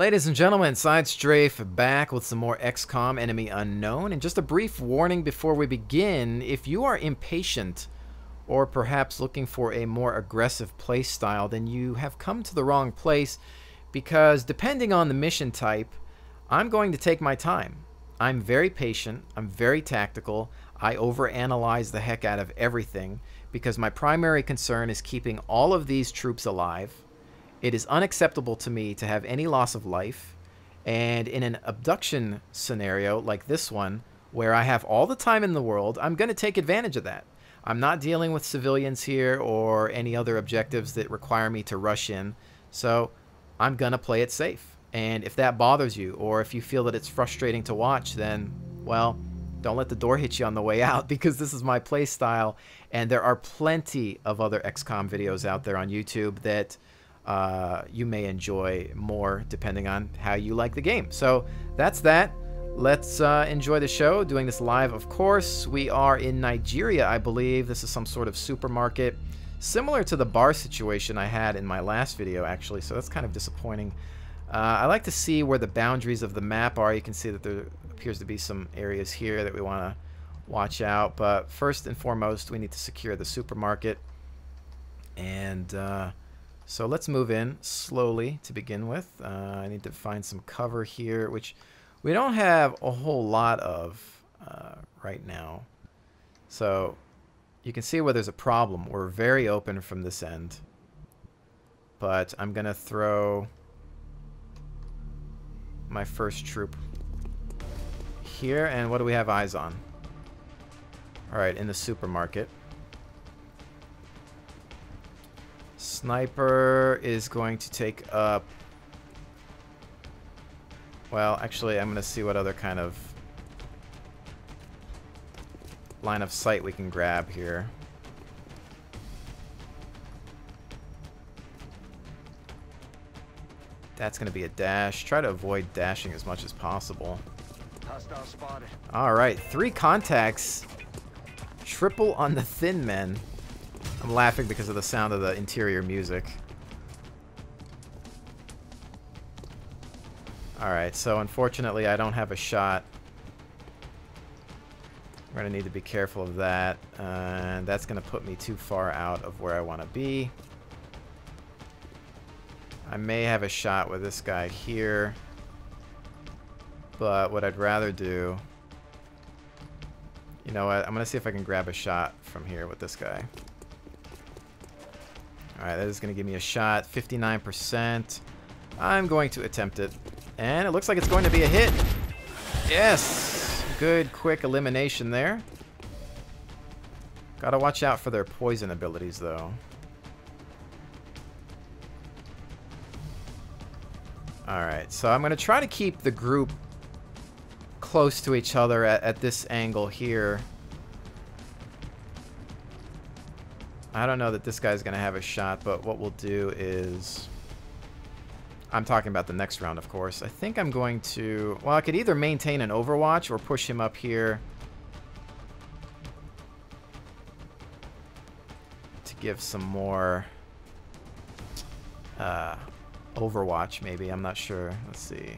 Ladies and gentlemen, SideStrafe back with some more XCOM Enemy Unknown. And just a brief warning before we begin, if you are impatient or perhaps looking for a more aggressive play style, then you have come to the wrong place, because depending on the mission type, I'm going to take my time. I'm very patient, I'm very tactical, I overanalyze the heck out of everything because my primary concern is keeping all of these troops alive. It is unacceptable to me to have any loss of life, and in an abduction scenario like this one, where I have all the time in the world, I'm going to take advantage of that. I'm not dealing with civilians here or any other objectives that require me to rush in, so I'm going to play it safe. And if that bothers you, or if you feel that it's frustrating to watch, then, well, don't let the door hit you on the way out, because this is my play style, and there are plenty of other XCOM videos out there on YouTube that you may enjoy more depending on how you like the game. So that's that. Let's enjoy the show. Doing this live, of course. We are in Nigeria, I believe. This is some sort of supermarket, similar to the bar situation I had in my last video, actually, so that's kind of disappointing. I like to see where the boundaries of the map are. You can see that there appears to be some areas here that we want to watch out, but first and foremost, we need to secure the supermarket. And so let's move in slowly to begin with. I need to find some cover here, which we don't have a whole lot of right now. So you can see where there's a problem. We're very open from this end. But I'm going to throw my first troop here. And what do we have eyes on? Alright, in the supermarket. Sniper is going to take up... Well, actually, I'm going to see what other kind of line of sight we can grab here. That's going to be a dash. Try to avoid dashing as much as possible. Hostile spotted. Alright, 3 contacts. Triple on the thin men. I'm laughing because of the sound of the interior music. Alright, so unfortunately I don't have a shot. We're going to need to be careful of that. And that's going to put me too far out of where I want to be. I may have a shot with this guy here. But what I'd rather do... You know what? I'm going to see if I can grab a shot from here with this guy. Alright, that is going to give me a shot. 59%. I'm going to attempt it. And it looks like it's going to be a hit. Yes! Good, quick elimination there. Gotta watch out for their poison abilities, though. Alright, so I'm going to try to keep the group close to each other at this angle here. I don't know that this guy's going to have a shot, but what we'll do is... I'm talking about the next round, of course. I think I'm going to... Well, I could either maintain an overwatch or push him up here to give some more overwatch, maybe. I'm not sure. Let's see.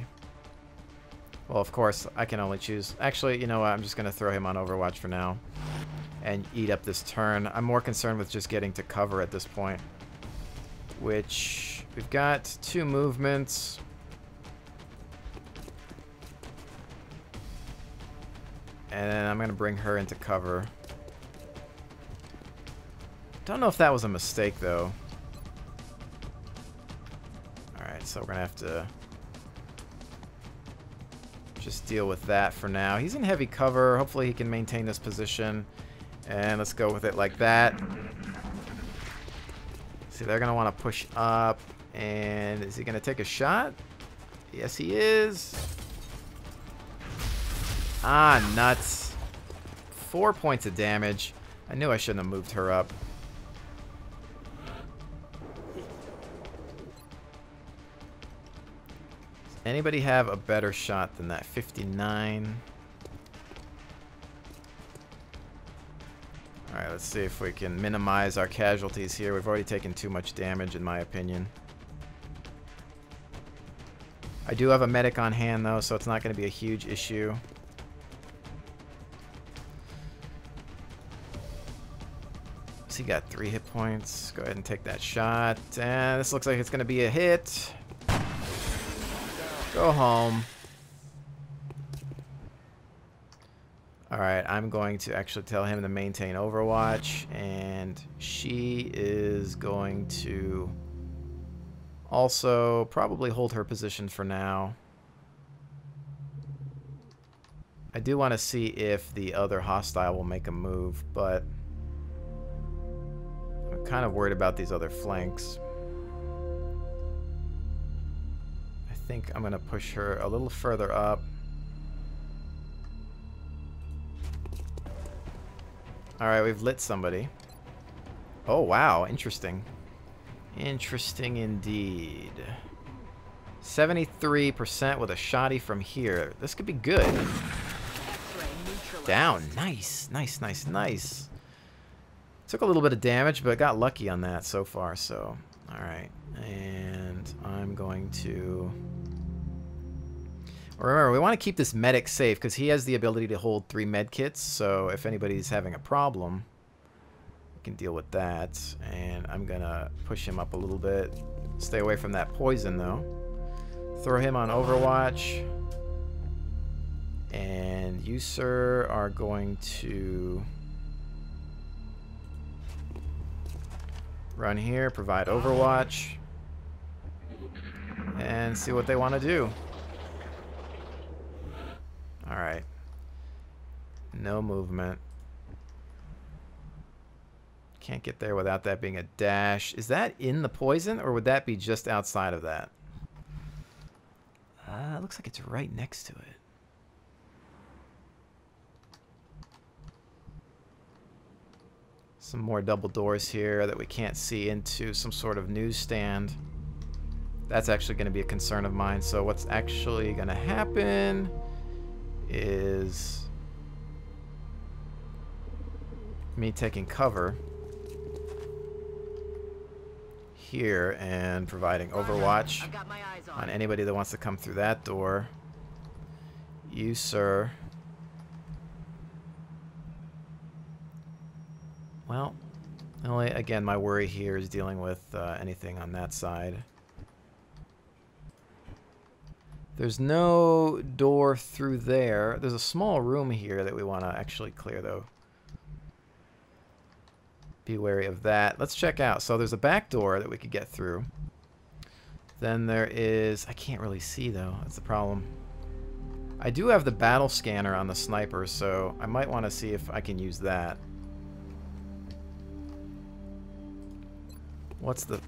Well, of course, I can only choose... Actually, you know what? I'm just going to throw him on overwatch for now and eat up this turn. I'm more concerned with just getting to cover at this point, which we've got 2 movements. And then I'm going to bring her into cover. Don't know if that was a mistake, though. Alright, so we're going to have to just deal with that for now. He's in heavy cover. Hopefully he can maintain this position. And let's go with it like that. See, they're going to want to push up. And is he going to take a shot? Yes, he is. Ah, nuts. 4 points of damage. I knew I shouldn't have moved her up. Does anybody have a better shot than that? 59. Alright, let's see if we can minimize our casualties here. We've already taken too much damage, in my opinion. I do have a medic on hand, though, so it's not going to be a huge issue. So he got 3 hit points. Go ahead and take that shot. And this looks like it's going to be a hit. Go home. Alright, I'm going to actually tell him to maintain Overwatch. And she is going to also probably hold her position for now. I do want to see if the other hostile will make a move, but I'm kind of worried about these other flanks. I think I'm going to push her a little further up. Alright, we've lit somebody. Oh, wow. Interesting. Interesting indeed. 73% with a shotty from here. This could be good. Down. Nice. Nice, nice, nice. Took a little bit of damage, but got lucky on that so far. So, alright. And I'm going to... Remember, we want to keep this medic safe because he has the ability to hold 3 med kits. So if anybody's having a problem, we can deal with that. And I'm going to push him up a little bit. Stay away from that poison, though. Throw him on Overwatch. And you, sir, are going to run here, provide Overwatch, and see what they want to do. Alright. No movement. Can't get there without that being a dash. Is that in the poison, or would that be just outside of that? It looks like it's right next to it. Some more double doors here that we can't see into. Some sort of newsstand. That's actually going to be a concern of mine. So what's actually going to happen is me taking cover here and providing Overwatch on anybody that wants to come through that door. You, sir. Well, only again, my worry here is dealing with anything on that side. There's no door through there. There's a small room here that we want to actually clear, though. Be wary of that. Let's check out. So there's a back door that we could get through. Then there is... I can't really see, though. That's the problem. I do have the battle scanner on the sniper, so I might want to see if I can use that. What's the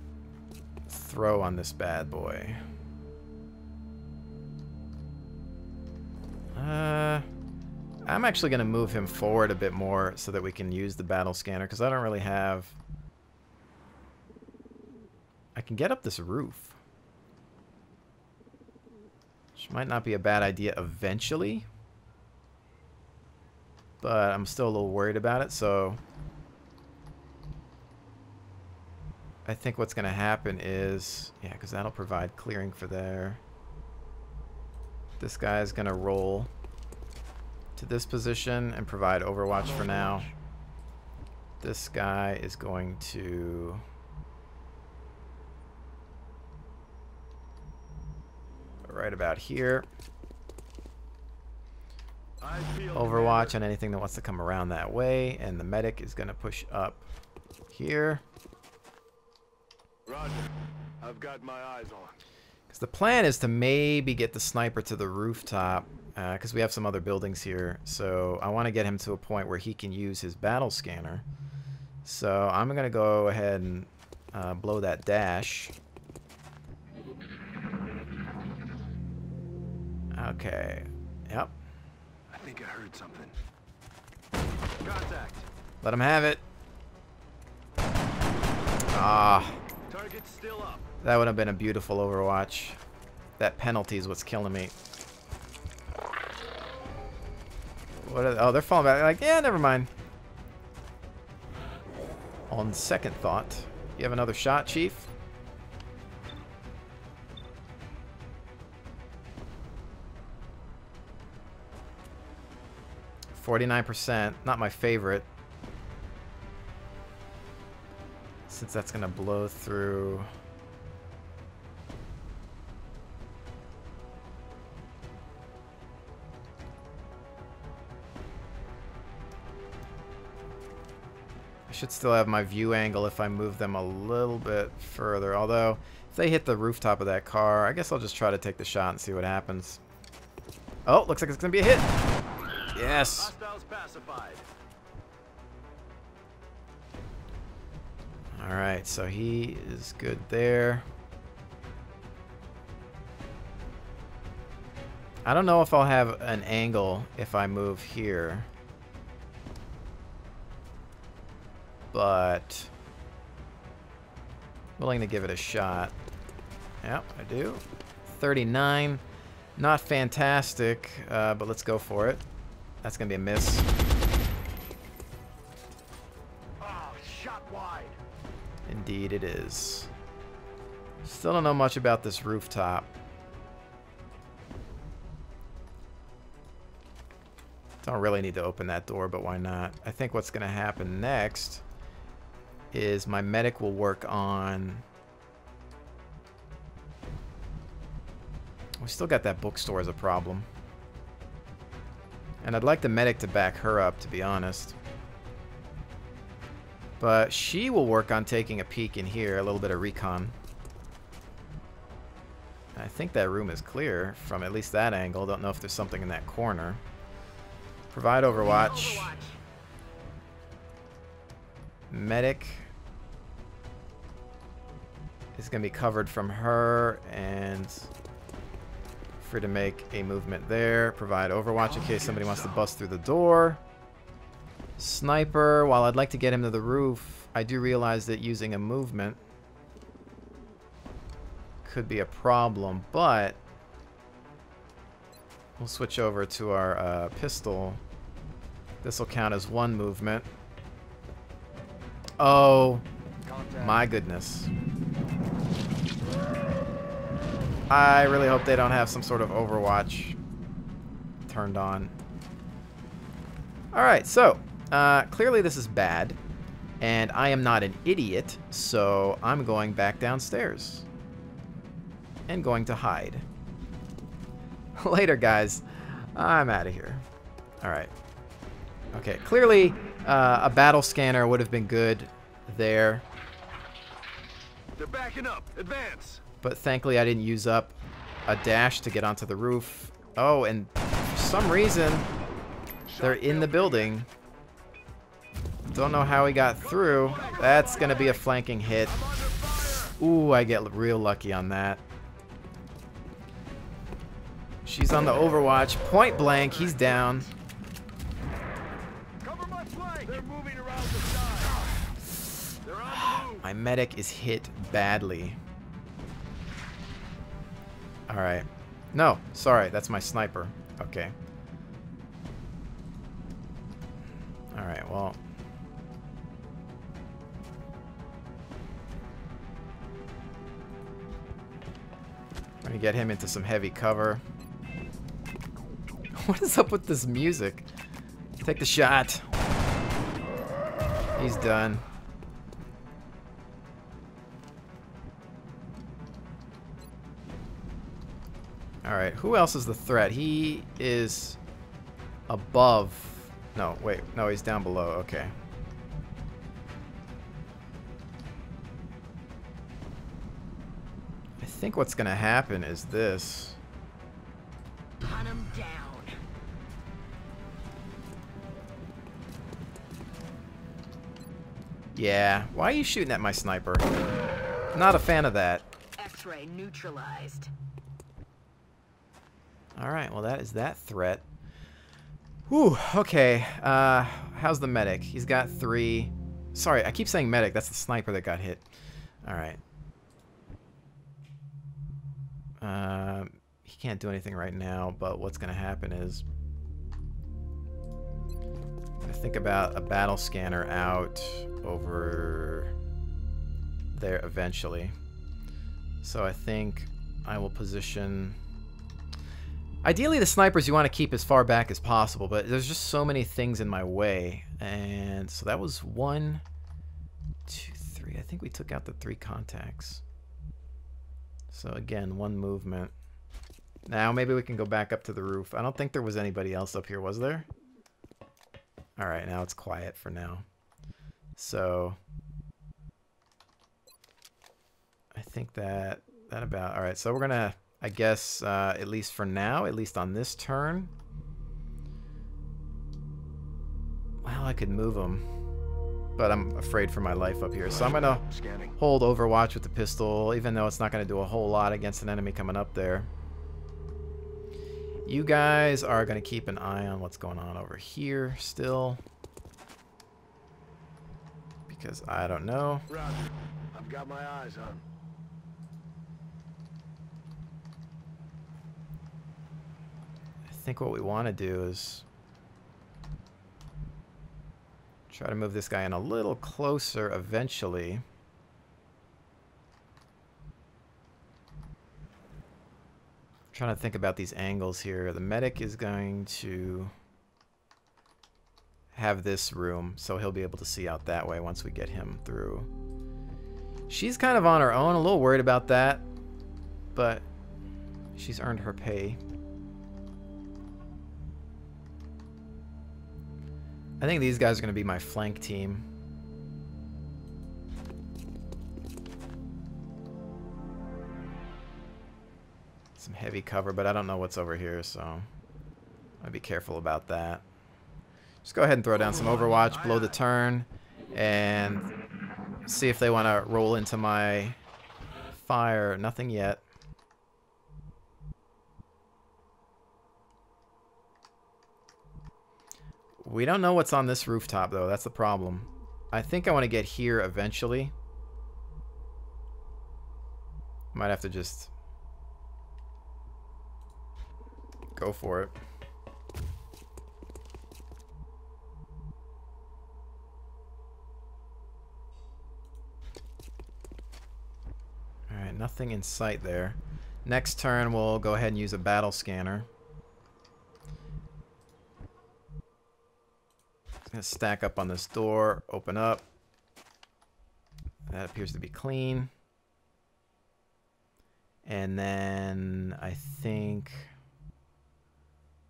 throw on this bad boy? I'm actually going to move him forward a bit more so that we can use the battle scanner, because I don't really have... I can get up this roof, which might not be a bad idea eventually, but I'm still a little worried about it, so I think what's going to happen is... Yeah, because that'll provide clearing for there. This guy's going to roll to this position and provide Overwatch for now. This guy is going to... right about here. Overwatch on anything that wants to come around that way. And the medic is going to push up here. Roger. I've got my eyes on. Because the plan is to maybe get the sniper to the rooftop, because we have some other buildings here. So I want to get him to a point where he can use his battle scanner. So I'm going to go ahead and blow that dash. Okay. Yep. I think I heard something. Contact. Let him have it. Ah. Target's still up. That would have been a beautiful Overwatch. That penalty is what's killing me. What are, oh, they're falling back. Like, yeah, never mind. On second thought, you have another shot, Chief? 49%. Not my favorite. Since that's going to blow through. I should still have my view angle if I move them a little bit further. Although, if they hit the rooftop of that car, I guess I'll just try to take the shot and see what happens. Oh, looks like it's going to be a hit. Yes. Hostiles pacified. Alright, so he is good there. I don't know if I'll have an angle if I move here. But willing to give it a shot. Yep, I do. 39. Not fantastic, but let's go for it. That's going to be a miss. Oh, shot wide. Indeed it is. Still don't know much about this rooftop. Don't really need to open that door, but why not? I think what's going to happen next is my medic will work on... We still got that bookstore as a problem. And I'd like the medic to back her up, to be honest. But she will work on taking a peek in here, a little bit of recon. I think that room is clear from at least that angle. Don't know if there's something in that corner. Provide overwatch. Medic is going to be covered from her and free to make a movement there. Provide overwatch in case somebody wants to bust through the door. Sniper, while I'd like to get him to the roof, I do realize that using a movement could be a problem, but we'll switch over to our pistol. This will count as one movement. Oh, my goodness. I really hope they don't have some sort of overwatch turned on. Alright, so clearly this is bad, and I am not an idiot, so I'm going back downstairs and going to hide. Later, guys. I'm out of here. Alright. Okay, clearly a battle scanner would have been good there. They're backing up. Advance. But thankfully I didn't use up a dash to get onto the roof. Oh, and for some reason they're in the building. Don't know how he got through. That's going to be a flanking hit. Ooh, I get real lucky on that. She's on the overwatch. Point blank, he's down. Cover my flank. They're moving around the side. They're on the move. My medic is hit badly. Alright. No, sorry, that's my sniper. Okay. Alright, well. I'm gonna get him into some heavy cover. What is up with this music? Take the shot. He's done. Alright, who else is the threat? He is above. No, wait. No, he's down below. Okay. I think what's going to happen is this. Hunt him down. Yeah. Why are you shooting at my sniper? Not a fan of that. X-ray neutralized. Alright, well that is that threat. Whew, okay. How's the medic? He's got 3. Sorry, I keep saying medic. That's the sniper that got hit. Alright. He can't do anything right now, but what's going to happen is... I think about a battle scanner out over there eventually. So I think I will position... Ideally, the snipers you want to keep as far back as possible, but there's just so many things in my way. And so that was 1, 2, 3. I think we took out the 3 contacts. So again, 1 movement. Now maybe we can go back up to the roof. I don't think there was anybody else up here, was there? All right, now it's quiet for now. So I think that about, all right, so we're gonna, I guess, at least for now, at least on this turn. Well, I could move them, but I'm afraid for my life up here. So I'm gonna hold Overwatch with the pistol, even though it's not gonna do a whole lot against an enemy coming up there. You guys are gonna keep an eye on what's going on over here still, because I don't know. Roger. I've got my eyes on. I think what we want to do is try to move this guy in a little closer eventually. Trying to think about these angles here. The medic is going to have this room, so he'll be able to see out that way once we get him through. She's kind of on her own, a little worried about that, but she's earned her pay. I think these guys are going to be my flank team. Some heavy cover, but I don't know what's over here, so I'll be careful about that. Just go ahead and throw down some Overwatch, blow the turn, and see if they want to roll into my fire. Nothing yet. We don't know what's on this rooftop, though. That's the problem. I think I want to get here eventually. Might have to just go for it. Alright, nothing in sight there. Next turn, we'll go ahead and use a battle scanner. It's going to stack up on this door, open up. That appears to be clean. And then I think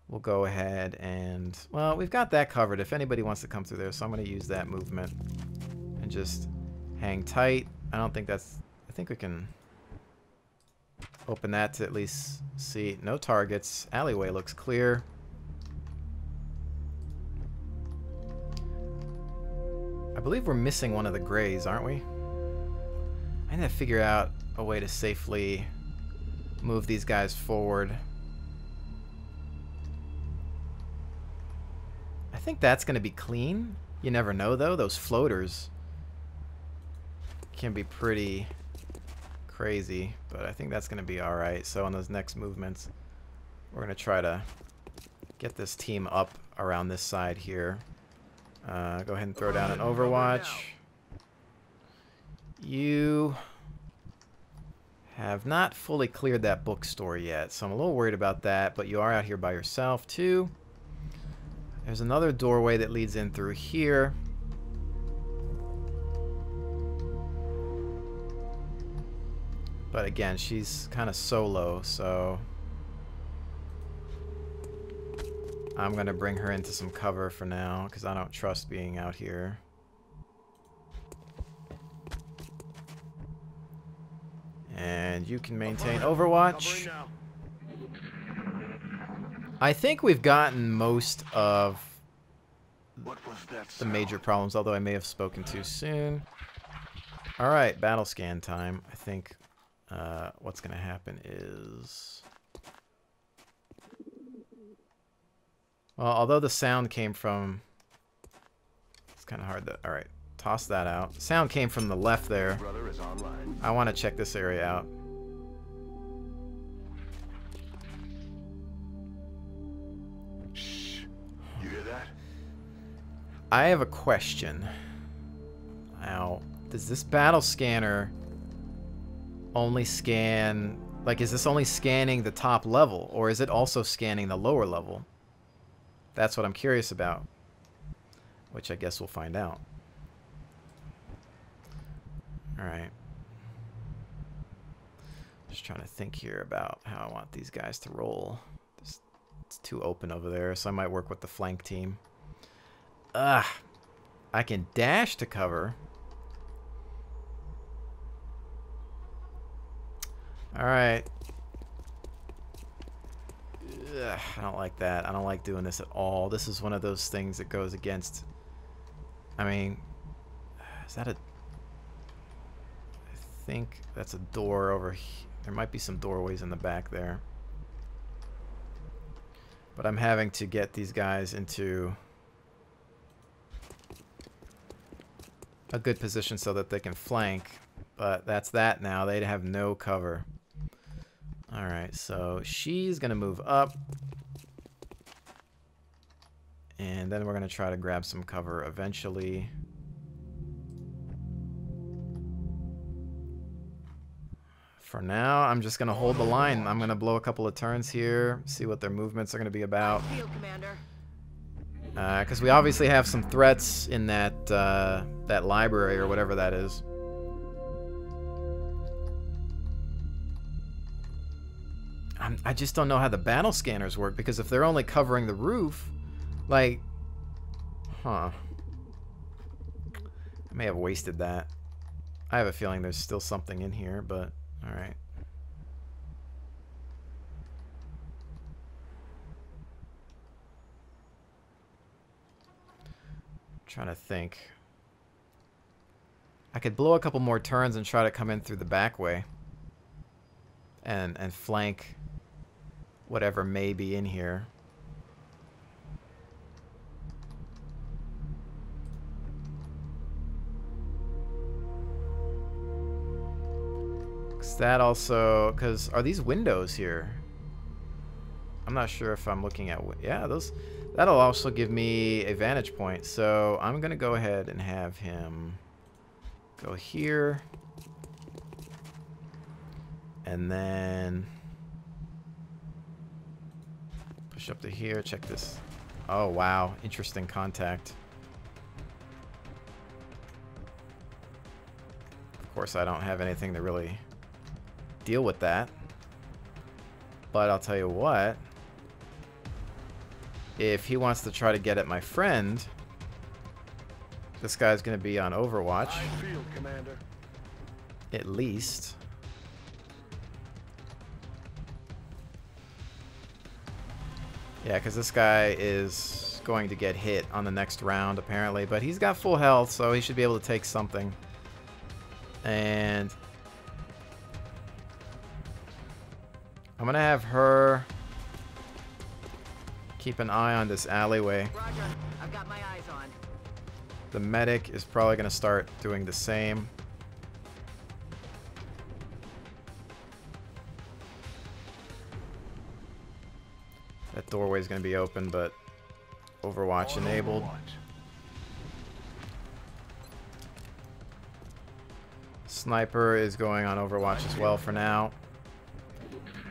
we'll go ahead and, well, we've got that covered if anybody wants to come through there, so I'm going to use that movement and just hang tight. I don't think that's, I think we can open that to at least see. No targets. Alleyway looks clear. I believe we're missing one of the grays, aren't we? I need to figure out a way to safely move these guys forward. I think that's going to be clean. You never know, though. Those floaters can be pretty crazy, but I think that's going to be all right. So on those next movements, we're going to try to get this team up around this side here. Go ahead and throw down an Overwatch. You have not fully cleared that bookstore yet, so I'm a little worried about that, but you are out here by yourself too. There's another doorway that leads in through here. But again, she's kind of solo, so I'm going to bring her into some cover for now, because I don't trust being out here. And you can maintain Overwatch. I think we've gotten most of the major problems, although I may have spoken too soon. Alright, battle scan time. I think what's going to happen is... Well, although the sound came from... It's kind of hard to... Alright, toss that out. Sound came from the left there. I want to check this area out. Shh. You hear that? I have a question. Now, does this battle scanner only scan Like, is this only scanning the top level, or is it also scanning the lower level? That's what I'm curious about. Which I guess we'll find out. Alright. Just trying to think here about how I want these guys to roll. It's too open over there, so I might work with the flank team. Ugh. I can dash to cover. Alright. I don't like that. I don't like doing this at all. This is one of those things that goes against... I mean... Is that a... I think that's a door over here. There might be some doorways in the back there. But I'm having to get these guys into a good position so that they can flank. But that's that now. They have no cover. Alright, so she's going to move up. And then we're going to try to grab some cover eventually. For now, I'm just going to hold the line. I'm going to blow a couple of turns here, see what their movements are going to be about. Because we obviously have some threats in that, that library or whatever that is. I just don't know how the battle scanners work, because if they're only covering the roof, like, huh. I may have wasted that. I have a feeling there's still something in here, but alright. Trying to think. I could blow a couple more turns and try to come in through the back way. And flank whatever may be in here. That also, because are these windows here? I'm not sure if I'm looking at, yeah, those, that'll also give me a vantage point. So I'm gonna go ahead and have him go here, and then push up to here. Check this. Oh wow, interesting contact. Of course I don't have anything to really deal with that, but I'll tell you what, if he wants to try to get at my friend, this guy's gonna be on Overwatch, at least. Yeah, because this guy is going to get hit on the next round apparently, but he's got full health, so he should be able to take something. And I'm gonna have her keep an eye on this alleyway. Roger. I've got my eyes on. The medic is probably gonna start doing the same. That doorway is gonna be open, but Overwatch enabled. Sniper is going on Overwatch as well for now.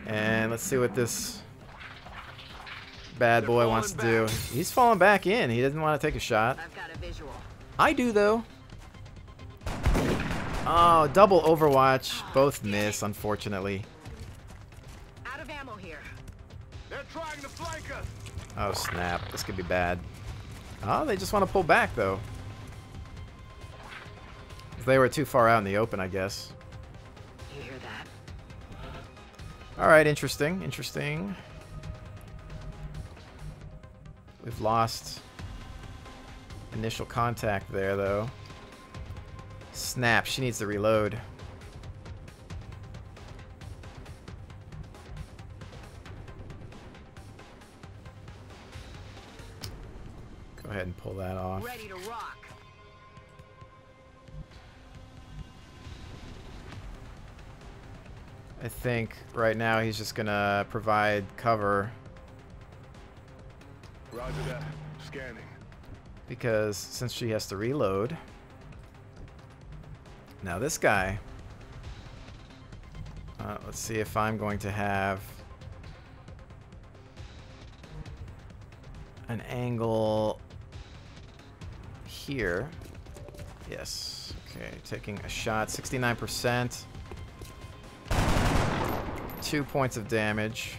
And let's see what this bad boy wants to do. He's falling back in. He doesn't want to take a shot. I've got a visual. I do, though. Oh, double Overwatch. Both miss, unfortunately. Out of ammo here. They're trying to flank us. Oh, snap. This could be bad. Oh, they just want to pull back, though. They were too far out in the open, I guess. You hear that? Alright, interesting. Interesting. We've lost initial contact there, though. Snap. She needs to reload. Go ahead and pull that off. Ready to rock. I think right now he's just gonna provide cover. Roger that. Scanning. Because since she has to reload. Now this guy Let's see if I'm going to have an angle here. Yes. Okay, taking a shot. 69%. 2 points of damage.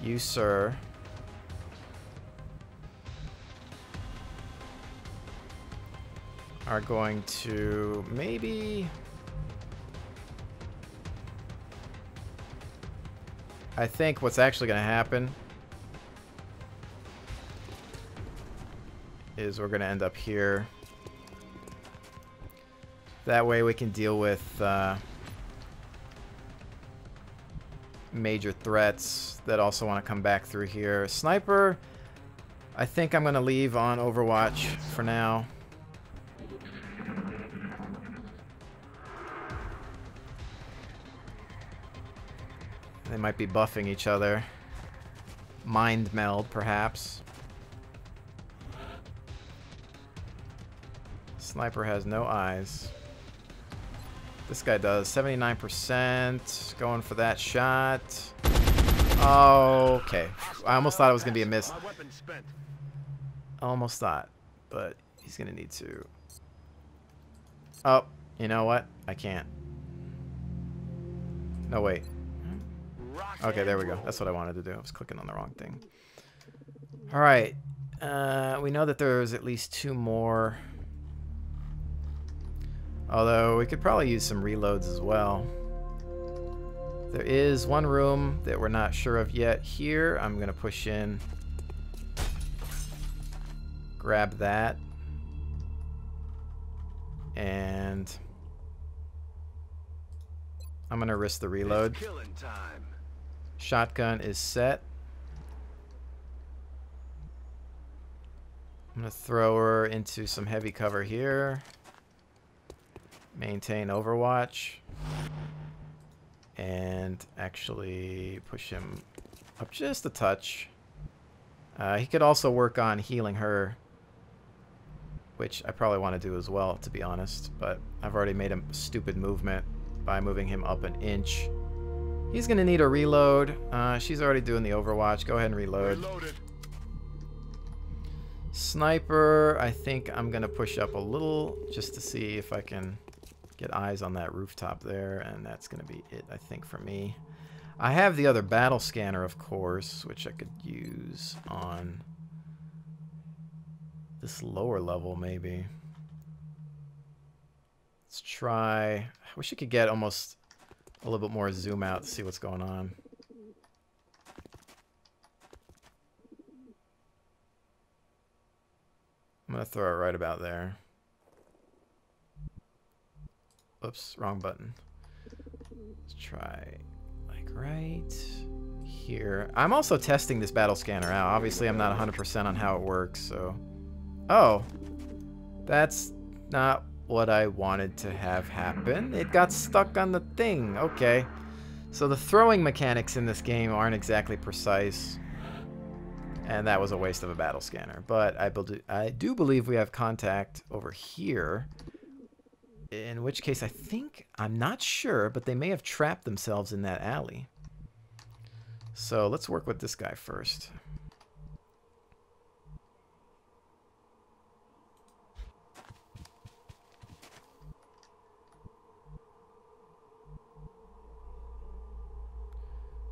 You, sir. Are going to maybe... I think what's actually going to happen is we're going to end up here. That way we can deal with major threats that also want to come back through here. Sniper, I think I'm going to leave on Overwatch for now. They might be buffing each other. Mind meld, perhaps. Sniper has no eyes. This guy does. 79%. Going for that shot. Oh, okay. I almost thought it was going to be a miss. Almost thought. But he's going to need to... Oh, you know what? I can't. No, wait. Okay, there we go. That's what I wanted to do. I was clicking on the wrong thing. Alright. We know that there's at least 2 more. Although, we could probably use some reloads as well. There is one room that we're not sure of yet here. I'm going to push in. Grab that. And... I'm going to risk the reload. Shotgun is set. I'm going to throw her into some heavy cover here. Maintain Overwatch. And actually push him up just a touch. He could also work on healing her, which I probably want to do as well, to be honest. But I've already made a stupid movement by moving him up an inch. He's going to need a reload. She's already doing the Overwatch. Go ahead and reload. Reloaded. Sniper, I think I'm going to push up a little just to see if I can get eyes on that rooftop there. And that's going to be it, I think, for me. I have the other battle scanner, of course, which I could use on this lower level, maybe. Let's try... I wish I could get almost a little bit more zoom out to see what's going on. I'm going to throw it right about there. Oops, wrong button. Let's try like right here. I'm also testing this battle scanner out. Obviously, I'm not 100% on how it works, so... Oh, that's not what I wanted to have happen. It got stuck on the thing. Okay. So the throwing mechanics in this game aren't exactly precise. And that was a waste of a battle scanner. But I do believe we have contact over here. In which case, I think... I'm not sure, but they may have trapped themselves in that alley. So let's work with this guy first.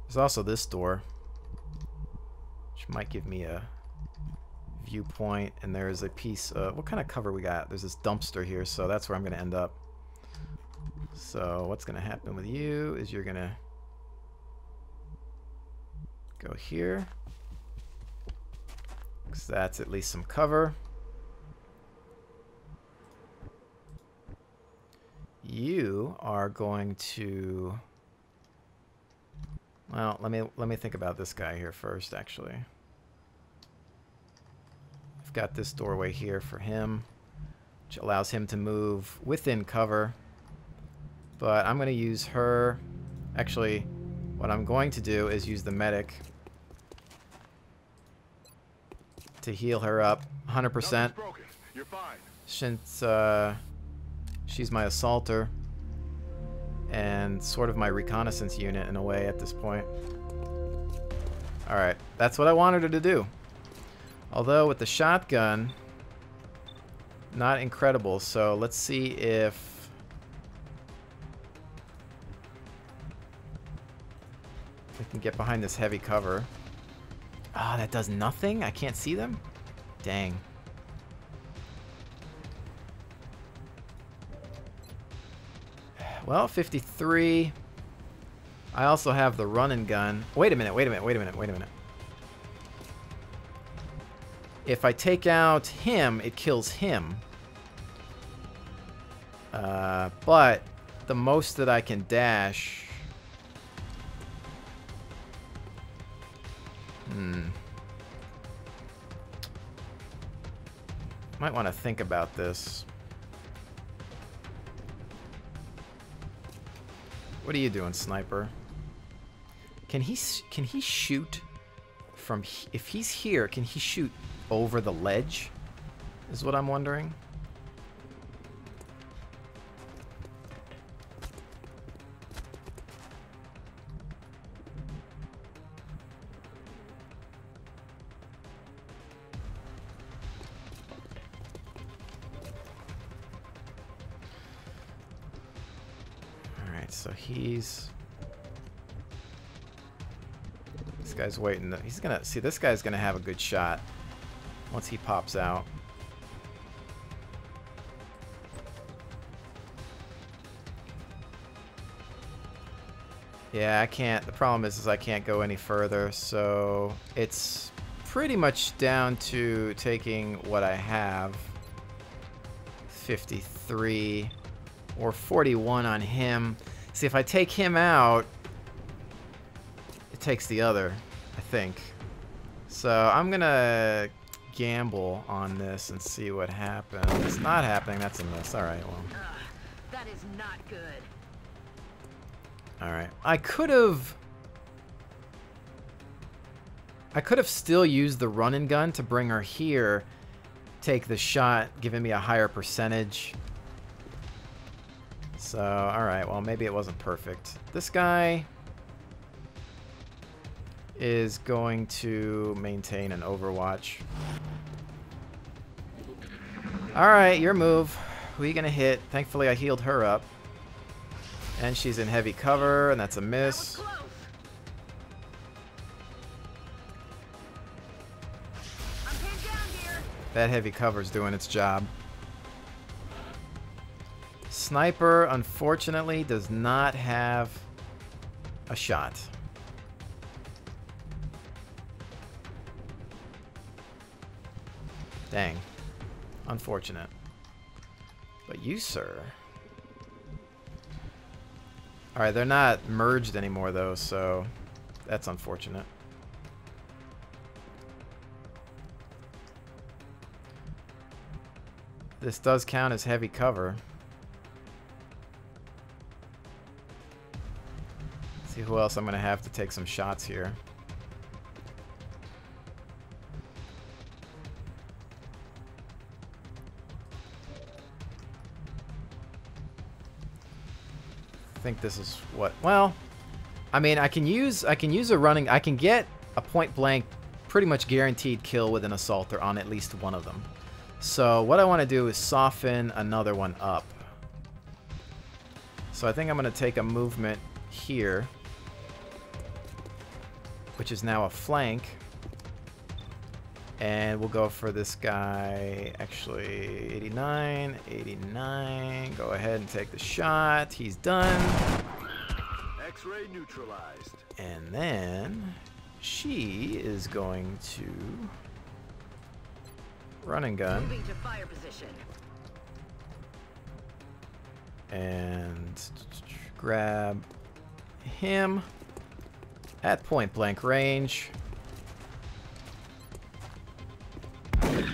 There's also this door, which might give me a viewpoint. And there's a piece of... What kind of cover we got? There's this dumpster here, so that's where I'm going to end up. So what's going to happen with you is you're going to go here, because that's at least some cover. You are going to... Well, let me think about this guy here first, actually. I've got this doorway here for him, which allows him to move within cover. But I'm going to use her. Actually, what I'm going to do is use the medic to heal her up 100%. You're fine. Since She's my assaulter. And sort of my reconnaissance unit in a way at this point. Alright, that's what I wanted her to do. Although with the shotgun, not incredible. So let's see if we can get behind this heavy cover. Ah, that does nothing? I can't see them? Dang. Well, 53. I also have the run and gun. Wait a minute, wait a minute, wait a minute, wait a minute. If I take out him, it kills him. But the most that I can dash... Might want to think about this. What are you doing, sniper? Can he shoot from... If he's here, can he shoot over the ledge? Is what I'm wondering. So he's... This guy's waiting. He's gonna... See, this guy's gonna have a good shot once he pops out. Yeah, I can't... The problem is I can't go any further, so it's pretty much down to taking what I have. 53 or 41 on him. See, if I take him out, it takes the other, I think. So I'm gonna gamble on this and see what happens. It's not happening. That's a miss. All right, well. That is not good. All right. I could have still used the run and gun to bring her here, take the shot, giving me a higher percentage. So, alright, well, maybe it wasn't perfect. This guy is going to maintain an overwatch. Alright, your move. Who are you going to hit? Thankfully, I healed her up. And she's in heavy cover, and that's a miss. That was close. I'm pinned down here. That heavy cover's doing its job. Sniper, unfortunately, does not have a shot. Dang. Unfortunate. But you, sir... Alright, they're not merged anymore, though, so that's unfortunate. This does count as heavy cover. Let's see who else I'm going to have to take some shots here. I think this is what... Well, I mean, I can use a running... I can get a point-blank, pretty much guaranteed kill with an assaulter on at least one of them. So what I want to do is soften another one up. So I think I'm going to take a movement here, which is now a flank. And we'll go for this guy, actually, 89, 89. Go ahead and take the shot. He's done. X-ray neutralized. And then she is going to run and gun. Moving to fire position. And grab him at point blank range.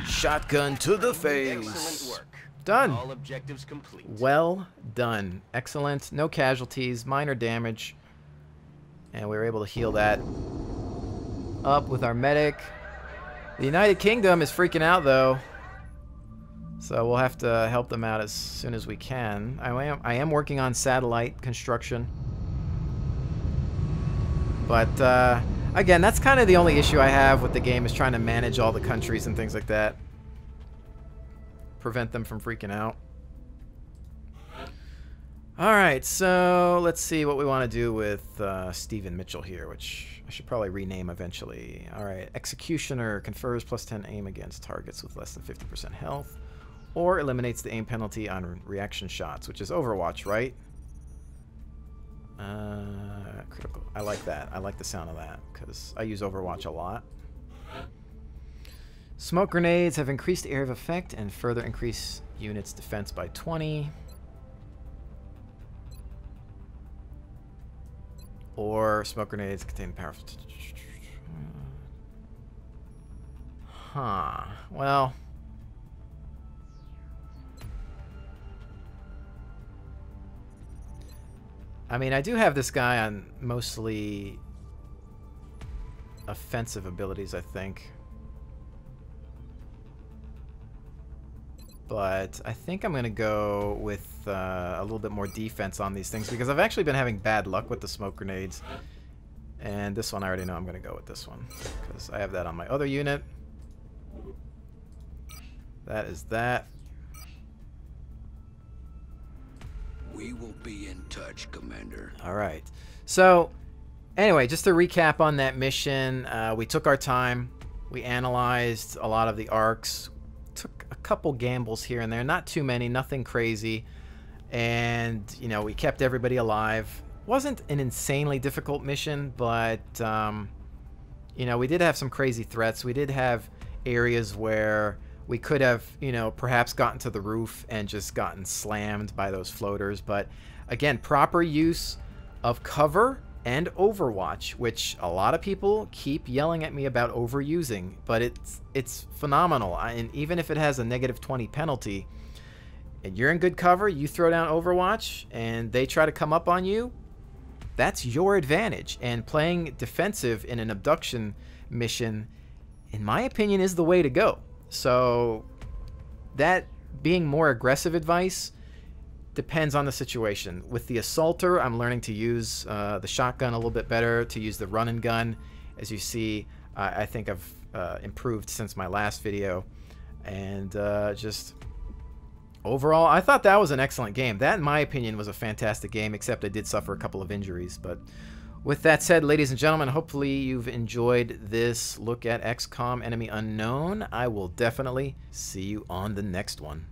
Shotgun to the face. Excellent work. Done. All objectives complete. Well done. Excellent. No casualties, minor damage. And we were able to heal that up with our medic. The United Kingdom is freaking out, though. So we'll have to help them out as soon as we can. I am working on satellite construction. But, again, that's kind of the only issue I have with the game, is trying to manage all the countries and things like that. Prevent them from freaking out. Alright, so let's see what we want to do with Stephen Mitchell here, which I should probably rename eventually. Alright, Executioner confers +10 aim against targets with less than 50% health, or eliminates the aim penalty on reaction shots, which is Overwatch, right? Critical. I like that. I like the sound of that, because I use Overwatch a lot. Smoke grenades have increased area of effect and further increase units' defense by 20. Or smoke grenades contain powerful... Huh. Well... I mean, I do have this guy on mostly offensive abilities, I think. But I think I'm going to go with a little bit more defense on these things, because I've actually been having bad luck with the smoke grenades. And this one, I already know I'm going to go with this one, because I have that on my other unit. That is that. We will be in touch, Commander. All right. So, anyway, just to recap on that mission, we took our time. We analyzed a lot of the arcs. Took a couple gambles here and there, not too many, nothing crazy. And, you know, we kept everybody alive. Wasn't an insanely difficult mission, but, you know, we did have some crazy threats. We did have areas where we could have, you know, perhaps gotten to the roof and just gotten slammed by those floaters. But again, proper use of cover and Overwatch, which a lot of people keep yelling at me about overusing, but it's phenomenal. And even if it has a -20 penalty, and you're in good cover, you throw down Overwatch and they try to come up on you, that's your advantage. And playing defensive in an abduction mission, in my opinion, is the way to go. So that being more aggressive advice depends on the situation. With the Assaulter, I'm learning to use the shotgun a little bit better, to use the run and gun. As you see, I think I've improved since my last video. And just overall, I thought that was an excellent game. That, in my opinion, was a fantastic game, except I did suffer a couple of injuries. But with that said, ladies and gentlemen, hopefully you've enjoyed this look at XCOM Enemy Unknown. I will definitely see you on the next one.